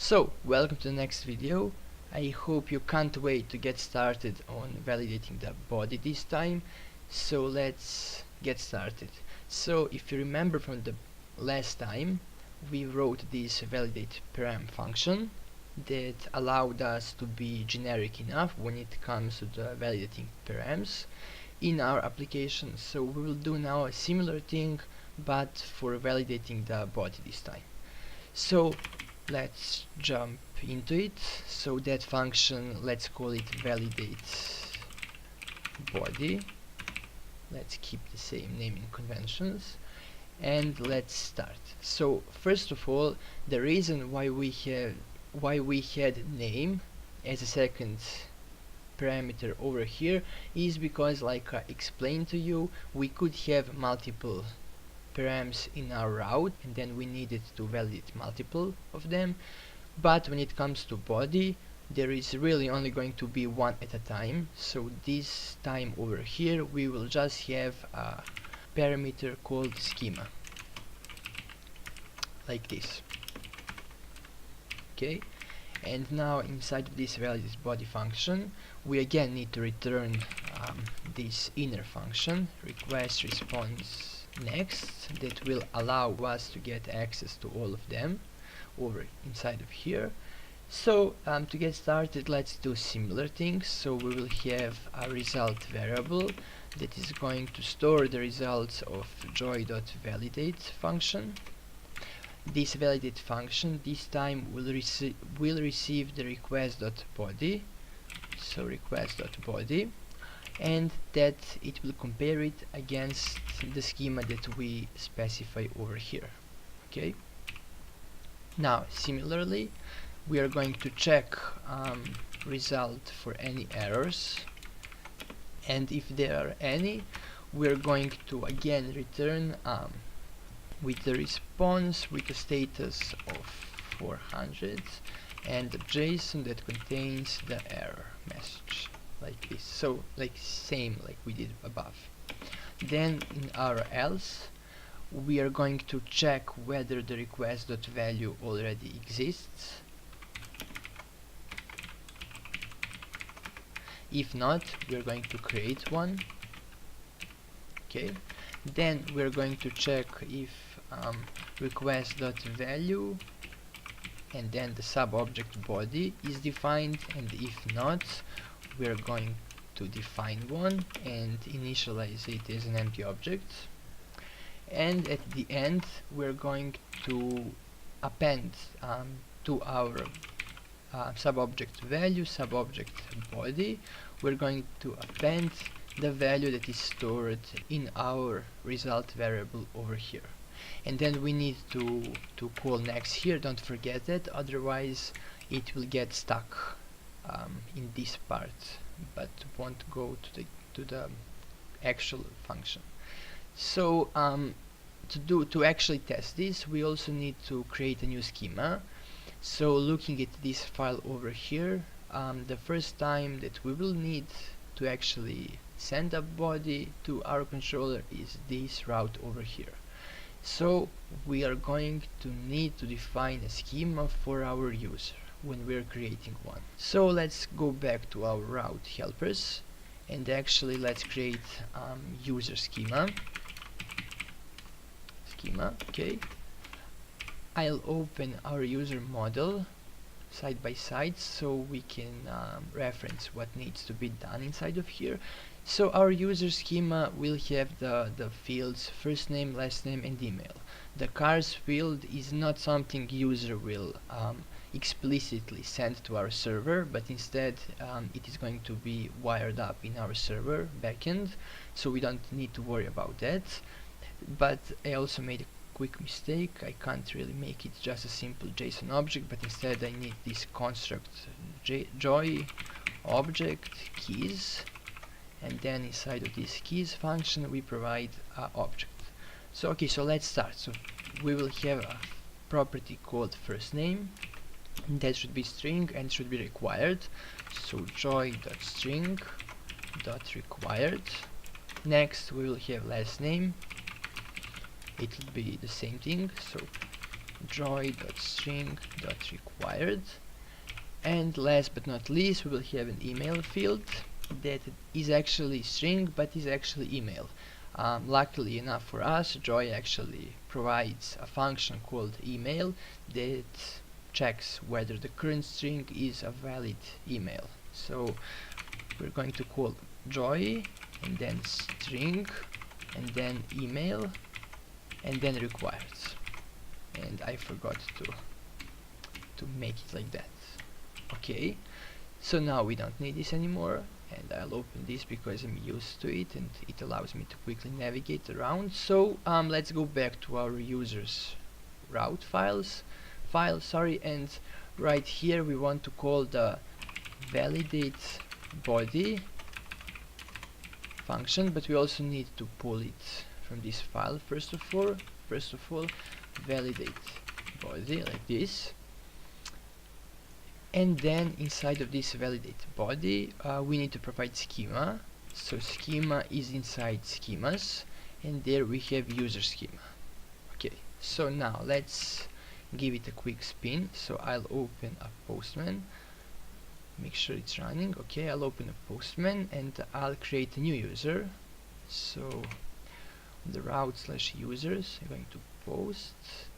So, welcome to the next video. I hope you can't wait to get started on validating the body this time. So let's get started. So if you remember from the last time, we wrote this validate param function that allowed us to be generic enough when it comes to the validating params in our application. So we will do now a similar thing, but for validating the body this time. So let's jump into it. So that function, let's call it validate body. Let's keep the same naming conventions and let's start. So first of all, the reason why we had name as a second parameter over here is because, like I explained to you, we could have multiple params in our route and then we needed to validate multiple of them, but when it comes to body there is really only going to be one at a time. So this time over here we will just have a parameter called schema, like this. Okay, and now inside of this validate body function we again need to return this inner function request response next that will allow us to get access to all of them over inside of here. So to get started, let's do similar things. So we will have a result variable that is going to store the results of joy.validate function. This validate function this time will receive the request.body, so request.body, and that it will compare it against the schema that we specify over here. Okay, now similarly we are going to check result for any errors, and if there are any we are going to again return with the response with a status of 400 and the JSON that contains the error message, like this. So like same like we did above. Then in our else we are going to check whether the request.value already exists. If not, we are going to create one. Okay, then we are going to check if request.value and then the sub-object body is defined, and if not we are going to define one and initialize it as an empty object. And at the end we're going to append to our sub-object value, sub-object body, we're going to append the value that is stored in our result variable over here. And then we need to call next here, don't forget that, otherwise it will get stuck in this part but won't go to the actual function. So to actually test this we also need to create a new schema. So looking at this file over here, the first time that we will need to actually send a body to our controller is this route over here. So we are going to need to define a schema for our user when we are creating one. So let's go back to our route helpers and actually let's create user schema. Okay, I'll open our user model side by side so we can reference what needs to be done inside of here. So our user schema will have the fields first name, last name and email. The cars field is not something user will explicitly send to our server, but instead it is going to be wired up in our server backend, so we don't need to worry about that. But I also made a quick mistake. I can't really make it just a simple JSON object, but instead I need this construct joy object keys, and then inside of this keys function we provide an object. So okay, so let's start. So we will have a property called first name, and that should be string and should be required. So joy.string.required. Next we will have last name, it will be the same thing, so joy.string.required, and last but not least we will have an email field that is actually string but is actually email. Luckily enough for us, Joy actually provides a function called email that checks whether the current string is a valid email. So we're going to call Joy and then string and then email and then required, and I forgot to make it like that. Okay, so now we don't need this anymore, and I'll open this because I'm used to it and it allows me to quickly navigate around. So let's go back to our users route file, and right here we want to call the validate body function, but we also need to pull it from this file first of all, validate body like this. And then inside of this validate body we need to provide schema. So schema is inside schemas, and there we have user schema. Okay, so now let's give it a quick spin. So I'll open a Postman, make sure it's running. Okay, I'll open a Postman and I'll create a new user. So on the route/users I'm going to post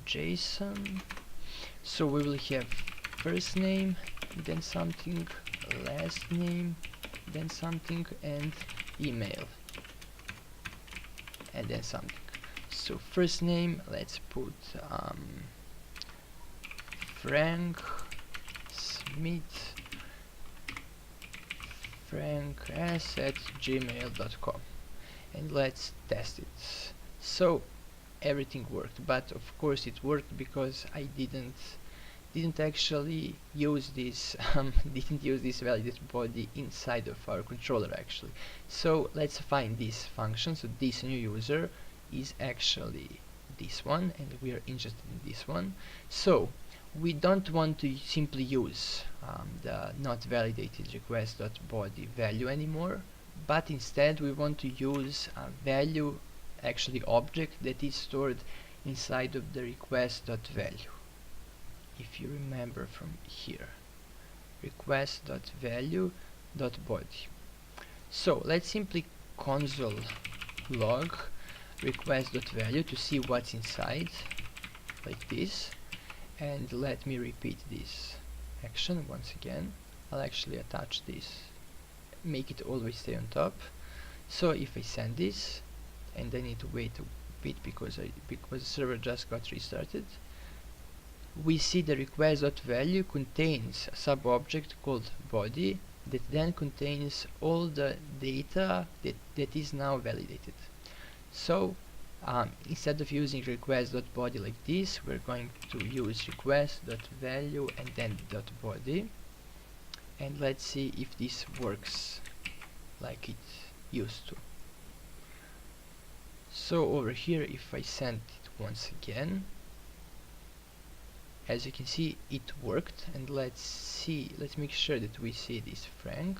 JSON. So we will have first name, then something, last name, then something, and email, and then something. So first name, let's put Frank Smith, franks@gmail.com, and let's test it. So everything worked, but of course it worked because I didn't actually use this validate body inside of our controller actually. So let's find this function. So this new user is actually this one, and we are interested in this one. So we don't want to simply use the not validated request.body value anymore, but instead we want to use a value, actually object, that is stored inside of the request.value. If you remember from here, request.value.body. So let's simply console log request.value to see what's inside, like this. And let me repeat this action once again. I'll actually attach this, make it always stay on top. So if I send this, and I need to wait a bit because the server just got restarted, we see the request.value contains a sub-object called body that then contains all the data that is now validated. So instead of using request.body like this, we're going to use request.value and then .body, and let's see if this works like it used to. So over here, if I send it once again, as you can see, it worked. And let's make sure that we see this Frank.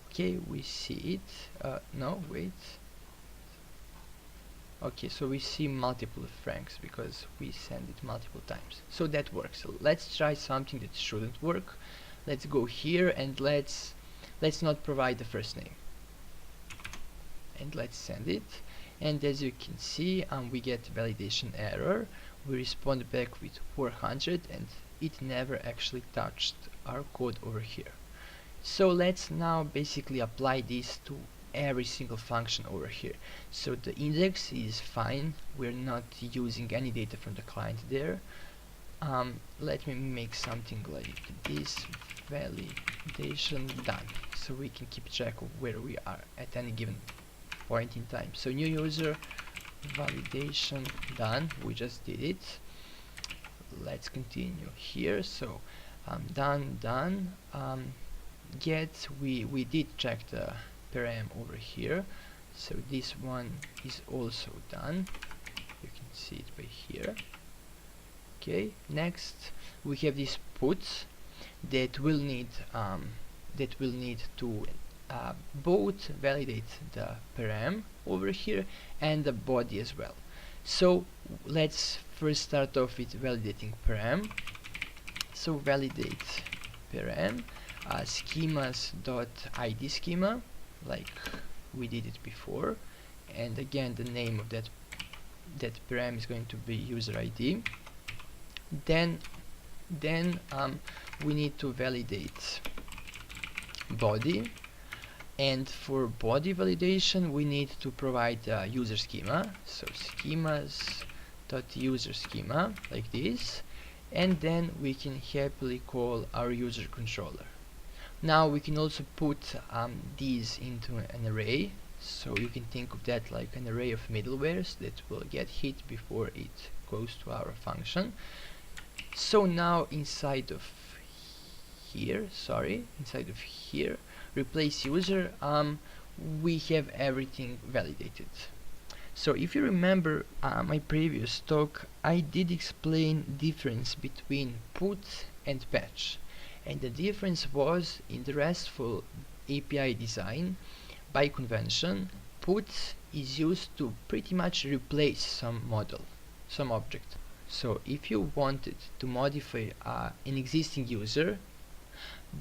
Okay, we see it. No, wait. Okay, so we see multiple Franks because we send it multiple times. So that works. So let's try something that shouldn't work. Let's go here and let's not provide the first name. And let's send it. And as you can see, we get validation error. We respond back with 400, and it never actually touched our code over here. So let's now basically apply this to every single function over here. So the index is fine, we're not using any data from the client there. Let me make something like this, validation done, so we can keep track of where we are at any given point in time. So new user, validation done, we just did it. Let's continue here. So done. Get, we did check the param over here, so this one is also done. You can see it by here. Okay, next we have this put that will need to both validate the param over here and the body as well. So let's first start off with validating param. So validate param schemas.id schema, like we did it before, and again the name of that param is going to be user ID. Then we need to validate body, and for body validation we need to provide a user schema. So schemas.user schema, like this, and then we can happily call our user controller. Now we can also put these into an array, so you can think of that like an array of middlewares that will get hit before it goes to our function. So now inside of here, replace user, we have everything validated. So if you remember my previous talk, I did explain difference between put and patch, and the difference was in the RESTful API design. By convention, put is used to pretty much replace some model, some object. So if you wanted to modify an existing user,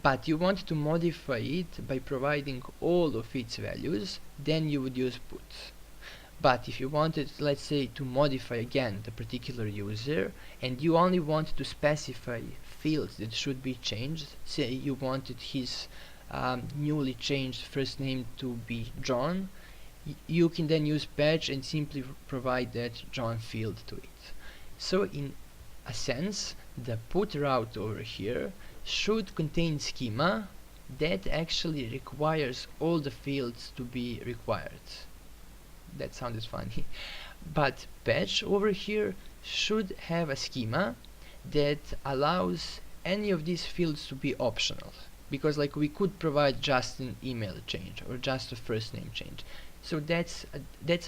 but you wanted to modify it by providing all of its values, then you would use put. But if you wanted, let's say, to modify again the particular user, and you only wanted to specify fields that should be changed, say you wanted his newly changed first name to be John, you can then use patch and simply provide that John field to it. So in a sense, the put route over here should contain schema that actually requires all the fields to be required. That sounded funny. But patch over here should have a schema that allows any of these fields to be optional, because like we could provide just an email change or just a first name change. So that's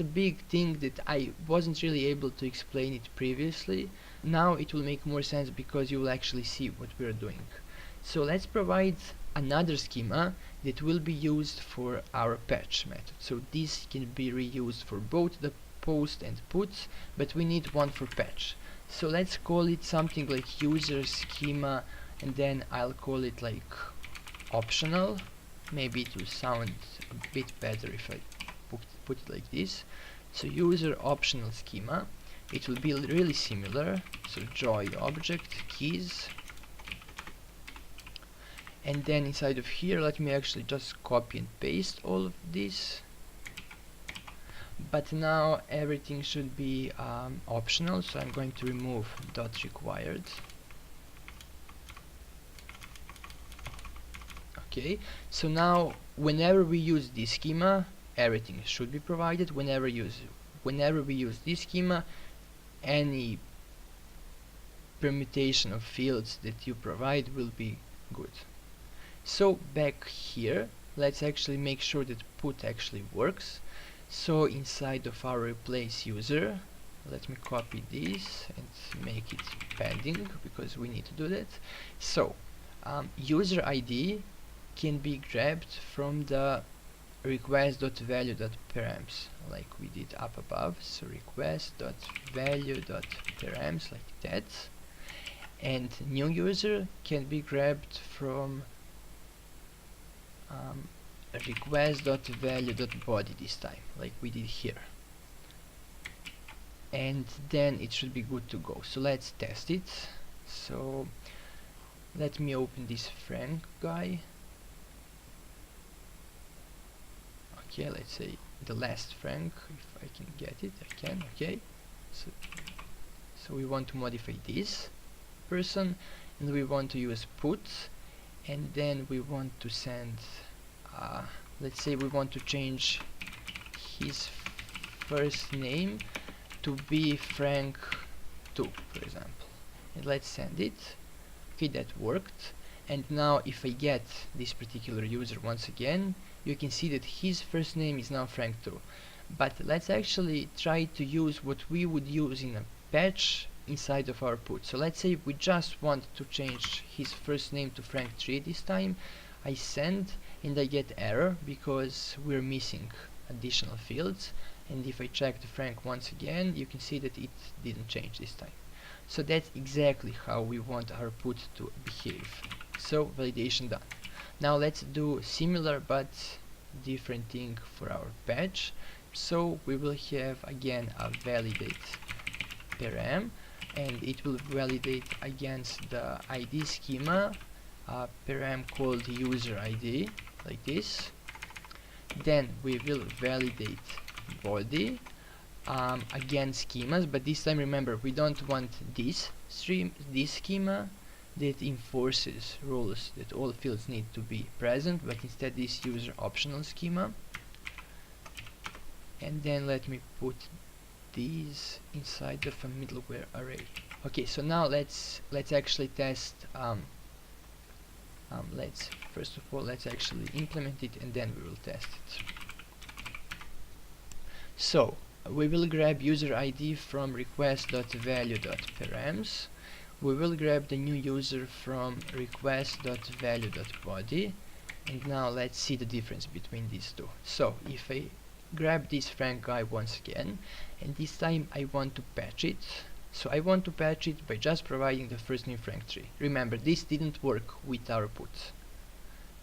a big thing that I wasn't really able to explain it previously. Now it will make more sense because you will actually see what we're doing. So let's provide another schema that will be used for our patch method. So this can be reused for both the post and puts, but we need one for patch. So let's call it something like user schema, and then I'll call it like optional. Maybe it will sound a bit better if I put it like this. So user optional schema, it will be really similar. So joy object keys, and then inside of here let me actually just copy and paste all of this. But now everything should be optional, so I'm going to remove .required. Okay, so now whenever we use this schema, everything should be provided. Whenever we use this schema, any permutation of fields that you provide will be good. So back here, let's actually make sure that put actually works. So inside of our replace user, let me copy this and make it padding because we need to do that. So user ID can be grabbed from the request.value.params like we did up above. So request.value.params like that, and new user can be grabbed from request.value.body this time, like we did here, and then it should be good to go. So let's test it. So let me open this Frank guy. Okay, let's say the last Frank, if I can get it. I can. Okay, so we want to modify this person, and we want to use put, and then we want to send let's say we want to change his first name to be Frank 2, for example, and let's send it. Okay, that worked. And now if I get this particular user once again, you can see that his first name is now Frank 2. But let's actually try to use what we would use in a patch inside of our put. So let's say we just want to change his first name to Frank 3 this time. I send and I get error because we're missing additional fields, and if I check the Frank once again, you can see that it didn't change this time. So that's exactly how we want our put to behave. So validation done. Now let's do similar but different thing for our patch. So we will have again a validate param, and it will validate against the ID schema a param called user ID, like this. Then we will validate body, again schemas, but this time remember we don't want this schema that enforces rules that all fields need to be present, but instead this user optional schema. And then let me put these inside of a middleware array. Okay, so now let's actually test. Let's first of all let's actually implement it, and then we will test it. So we will grab user ID from request.value.params. We will grab the new user from request.value.body, and now let's see the difference between these two. So if I grab this Frank guy once again, and this time I want to patch it, so I want to patch it by just providing the first name Frank tree. Remember, this didn't work with our put.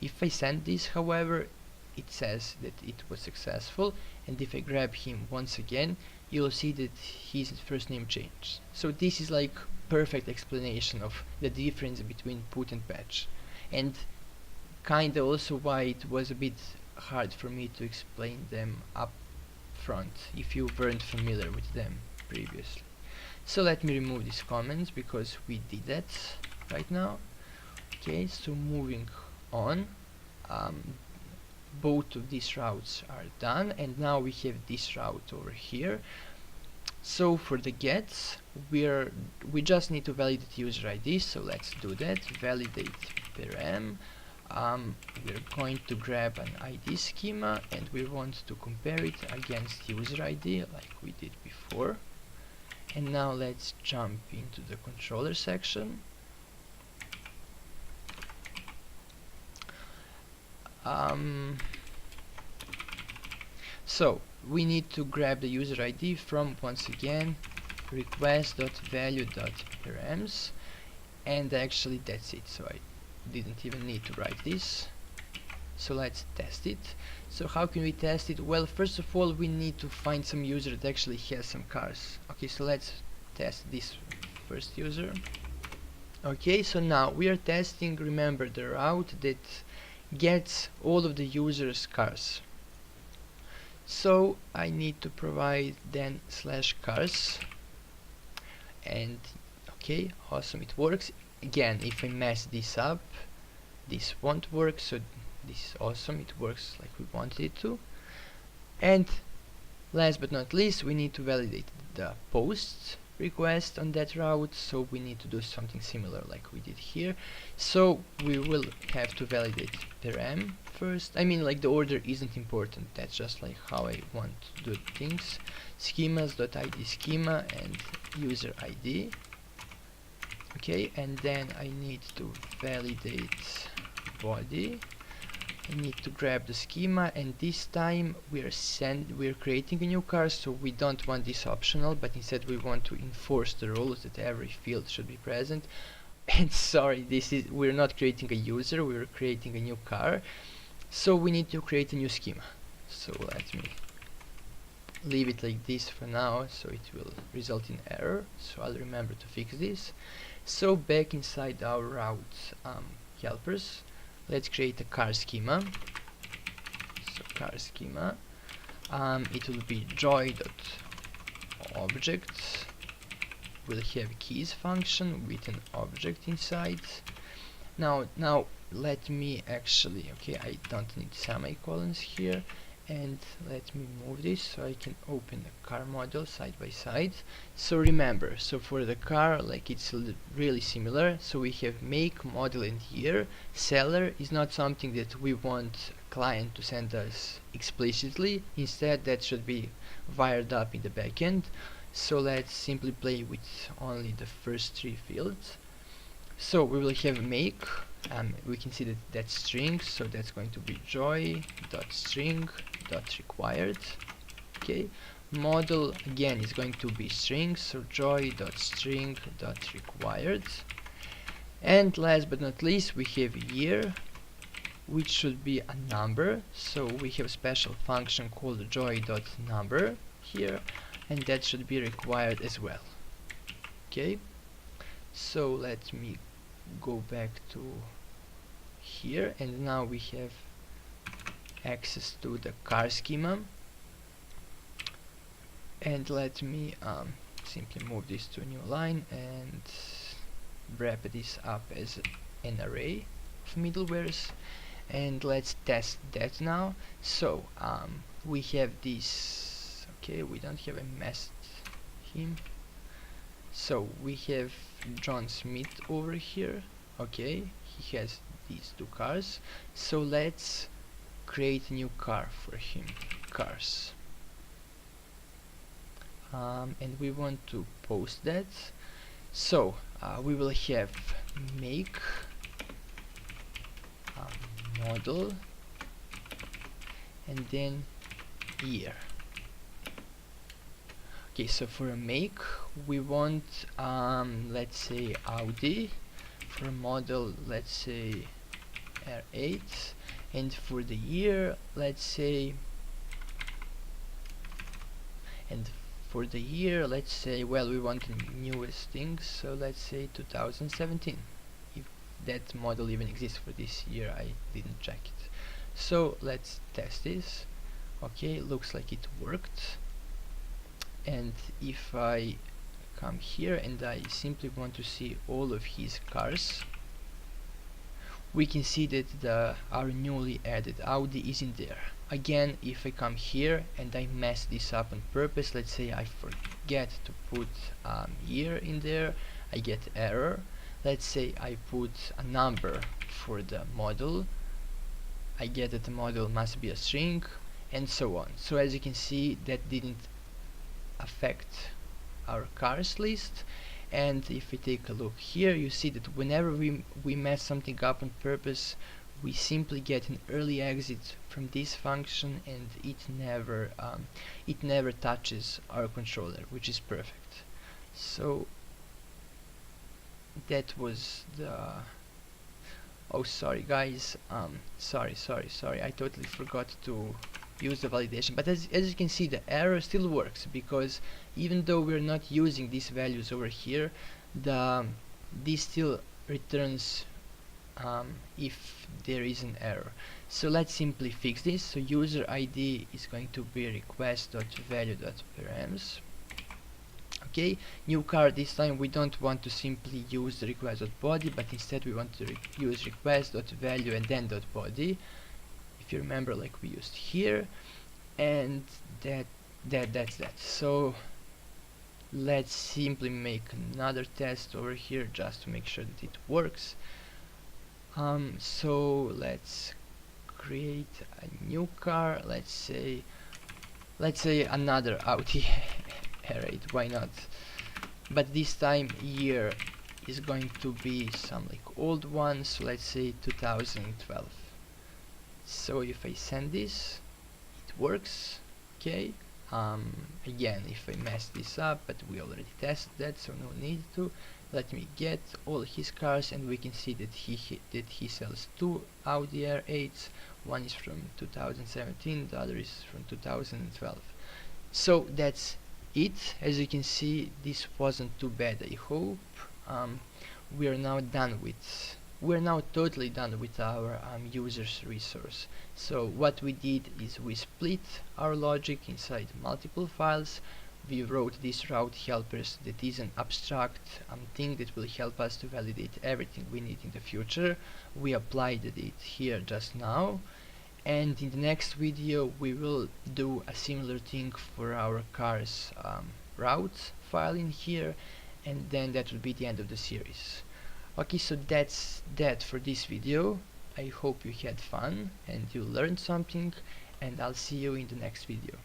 If I send this, however, it says that it was successful, and if I grab him once again, you'll see that his first name changed. So this is like perfect explanation of the difference between put and patch, and kinda also why it was a bit hard for me to explain them up front if you weren't familiar with them previously. So let me remove these comments because we did that right now. Okay, so moving on, both of these routes are done, and now we have this route over here. So for the gets, we just need to validate user ID, so let's do that. Validate param. We're going to grab an ID schema, and we want to compare it against user ID like we did before. And now let's jump into the controller section. So we need to grab the user ID from, once again, request.value.params, and actually that's it. So I didn't even need to write this. So let's test it. So how can we test it? Well, first of all we need to find some user that actually has some cars. Okay, so let's test this first user. Okay, so now we are testing, remember, the route that gets all of the users' cars. So I need to provide then /cars, and okay, awesome, it works. Again, if I mess this up, this won't work, so this is awesome, it works like we wanted it to. And last but not least, we need to validate the post request on that route, so we need to do something similar like we did here. So we will have to validate param first. I mean, like, the order isn't important, that's just like how I want to do things. Schemas.id schema and user ID. Okay, and then I need to validate body. I need to grab the schema, and this time we're creating a new car, so we don't want this optional, but instead we want to enforce the rules that every field should be present. And sorry, we're not creating a user, we're creating a new car, so we need to create a new schema. So let me leave it like this for now, so it will result in error, so I'll remember to fix this. So back inside our route helpers, let's create a car schema. So car schema, it will be joy.object. We'll have keys function with an object inside. Now let me actually, okay, I don't need semicolons here, and let me move this so I can open the car model side by side. So remember, so for the car, like, it's really similar. So we have make, model, and year. Seller is not something that we want client to send us explicitly, instead that should be wired up in the backend. So let's simply play with only the first three fields. So we will have make, we can see that that's string, so that's going to be joy.string.required. Okay, Model again is going to be string, so joy.string.required. And last but not least, we have year, which should be a number, so we have a special function called joy.number here, and that should be required as well. Okay, so let me go back to here, and now we have access to the car schema. And let me simply move this to a new line and wrap this up as an array of middlewares, and let's test that now. So we have this, okay, we don't have a messed him, so we have John Smith over here. Okay, he has these two cars, so let's create a new car for him, cars. And we want to post that, so we will have make model and then year. Okay, so for a make we want let's say Audi, for a model let's say R8, and for the year let's say, well, we want the newest things, so let's say 2017, if that model even exists for this year. I didn't check it, so let's test this. Okay, looks like it worked. And if I come here and I simply want to see all of his cars, we can see that our newly added Audi is in there. Again, if I come here and I mess this up on purpose, let's say I forget to put year in there, I get error. Let's say I put a number for the model, I get that the model must be a string, and so on. So as you can see, that didn't affect our cars list. And if we take a look here, you see that whenever we mess something up on purpose, we simply get an early exit from this function, and it never touches our controller, which is perfect. So that was the, oh sorry guys, sorry, I totally forgot to use the validation. But as you can see, the error still works, because even though we're not using these values over here, this still returns if there is an error. So let's simply fix this. So user ID is going to be request.value.params. Okay, new car, this time we don't want to simply use the request.body, but instead we want to use request.value and then .body, if you remember, like we used here. And that's that. So let's simply make another test over here just to make sure that it works. So let's create a new car, let's say another Audi R8, why not? But this time year is going to be some like old one, so let's say 2012. So if I send this, it works. Okay, again, if I mess this up, but we already tested that, so no need to. Let me get all his cars, and we can see that he sells two Audi R8s. One is from 2017, the other is from 2012. So that's it. As you can see, this wasn't too bad, I hope. We're now totally done with our users resource. So what we did is we split our logic inside multiple files. We wrote these route helpers that is an abstract thing that will help us to validate everything we need in the future. We applied it here just now, and in the next video we will do a similar thing for our cars route file in here, and then that will be the end of the series. Okay, so that's that for this video. I hope you had fun and you learned something, and I'll see you in the next video.